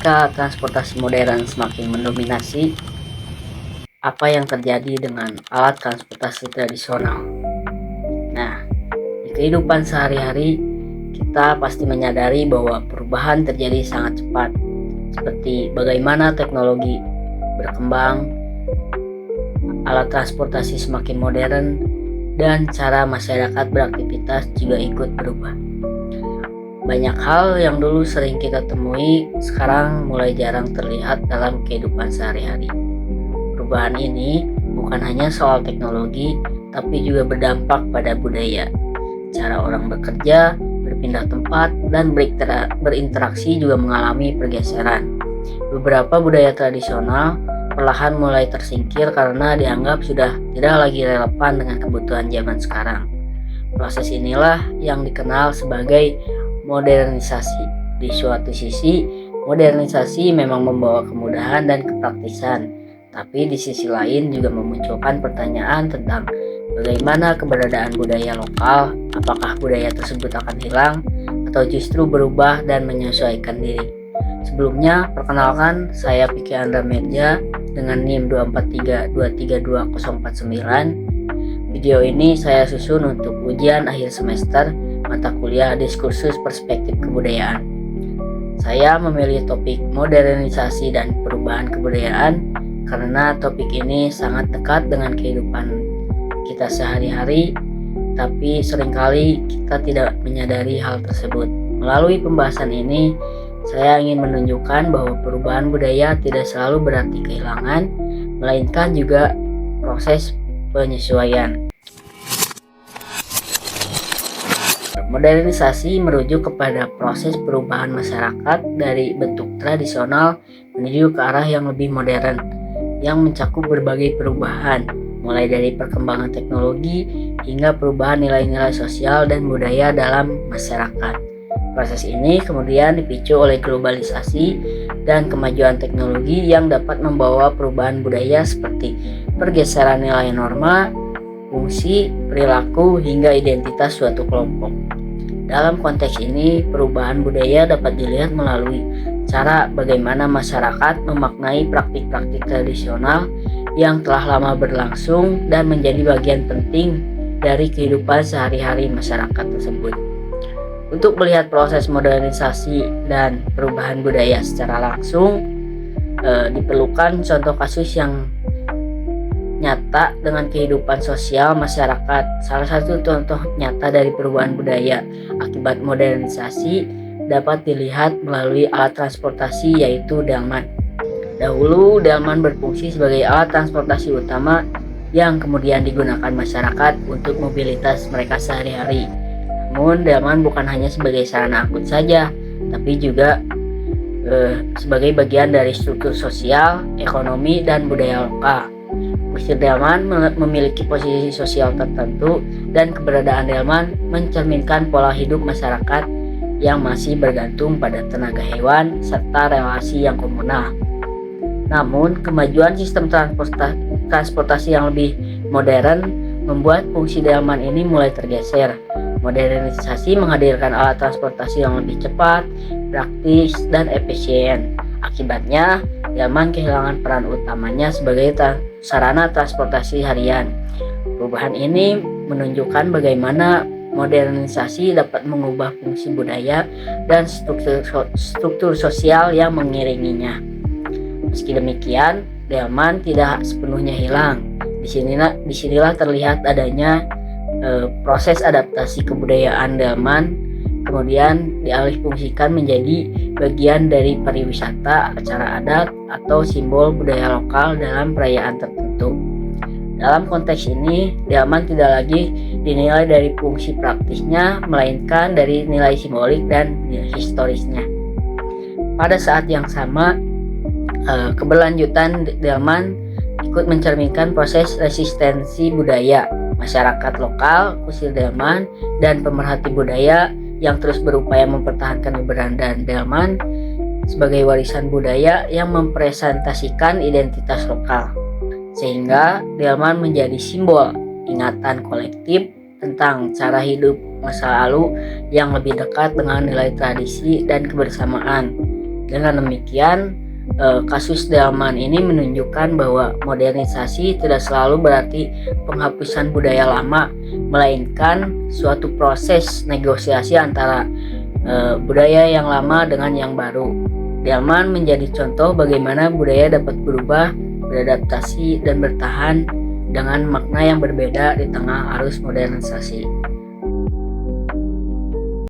Ketika transportasi modern semakin mendominasi, apa yang terjadi dengan alat transportasi tradisional? Nah, di kehidupan sehari-hari, kita pasti menyadari bahwa perubahan terjadi sangat cepat, seperti bagaimana teknologi berkembang, alat transportasi semakin modern, dan cara masyarakat beraktivitas juga ikut berubah. Banyak hal yang dulu sering kita temui, sekarang mulai jarang terlihat dalam kehidupan sehari-hari. Perubahan ini bukan hanya soal teknologi, tapi juga berdampak pada budaya. Cara orang bekerja, berpindah tempat, dan berinteraksi juga mengalami pergeseran. Beberapa budaya tradisional perlahan mulai tersingkir karena dianggap sudah tidak lagi relevan dengan kebutuhan zaman sekarang. Proses inilah yang dikenal sebagai modernisasi. Di suatu sisi, modernisasi memang membawa kemudahan dan kepraktisan, tapi di sisi lain juga memunculkan pertanyaan tentang bagaimana keberadaan budaya lokal, apakah budaya tersebut akan hilang atau justru berubah dan menyesuaikan diri. Sebelumnya, perkenalkan saya Piki Andra Medja dengan NIM 243232049. Video ini saya susun untuk ujian akhir semester mata kuliah Diskursus Perspektif Kebudayaan. Saya memilih topik modernisasi dan perubahan kebudayaan karena topik ini sangat dekat dengan kehidupan kita sehari-hari, tapi seringkali kita tidak menyadari hal tersebut. Melalui pembahasan ini, saya ingin menunjukkan bahwa perubahan budaya tidak selalu berarti kehilangan, melainkan juga proses penyesuaian. Modernisasi merujuk kepada proses perubahan masyarakat dari bentuk tradisional menuju ke arah yang lebih modern, yang mencakup berbagai perubahan, mulai dari perkembangan teknologi hingga perubahan nilai-nilai sosial dan budaya dalam masyarakat. Proses ini kemudian dipicu oleh globalisasi dan kemajuan teknologi yang dapat membawa perubahan budaya seperti pergeseran nilai norma, fungsi, perilaku, hingga identitas suatu kelompok. Dalam konteks ini, perubahan budaya dapat dilihat melalui cara bagaimana masyarakat memaknai praktik-praktik tradisional yang telah lama berlangsung dan menjadi bagian penting dari kehidupan sehari-hari masyarakat tersebut. Untuk melihat proses modernisasi dan perubahan budaya secara langsung, diperlukan contoh kasus yang nyata dengan kehidupan sosial masyarakat. Salah satu contoh nyata dari perubahan budaya akibat modernisasi dapat dilihat melalui alat transportasi, yaitu delman. Dahulu, delman berfungsi sebagai alat transportasi utama yang kemudian digunakan masyarakat untuk mobilitas mereka sehari-hari. Namun, delman bukan hanya sebagai sarana angkut saja, tapi juga sebagai bagian dari struktur sosial, ekonomi, dan budaya lokal. Kusir delman memiliki posisi sosial tertentu, dan keberadaan delman mencerminkan pola hidup masyarakat yang masih bergantung pada tenaga hewan serta relasi yang komunal. Namun, kemajuan sistem transportasi yang lebih modern membuat fungsi delman ini mulai tergeser. Modernisasi menghadirkan alat transportasi yang lebih cepat, praktis, dan efisien. Akibatnya, delman kehilangan peran utamanya sebagai sarana transportasi harian. Perubahan ini menunjukkan bagaimana modernisasi dapat mengubah fungsi budaya dan struktur sosial yang mengiringinya. Meski demikian, delman tidak sepenuhnya hilang. Disinilah terlihat adanya proses adaptasi kebudayaan delman, kemudian dialihfungsikan menjadi bagian dari pariwisata, acara adat, atau simbol budaya lokal dalam perayaan tertentu. Dalam konteks ini, delman tidak lagi dinilai dari fungsi praktisnya, melainkan dari nilai simbolik dan historisnya. Pada saat yang sama, keberlanjutan delman ikut mencerminkan proses resistensi budaya. Masyarakat lokal, kusir delman, dan pemerhati budaya yang terus berupaya mempertahankan keberadaan delman sebagai warisan budaya yang mempresentasikan identitas lokal, sehingga delman menjadi simbol ingatan kolektif tentang cara hidup masa lalu yang lebih dekat dengan nilai tradisi dan kebersamaan. Dengan demikian, kasus Delman ini menunjukkan bahwa modernisasi tidak selalu berarti penghapusan budaya lama, melainkan suatu proses negosiasi antara budaya yang lama dengan yang baru. Delman menjadi contoh bagaimana budaya dapat berubah, beradaptasi, dan bertahan dengan makna yang berbeda di tengah arus modernisasi.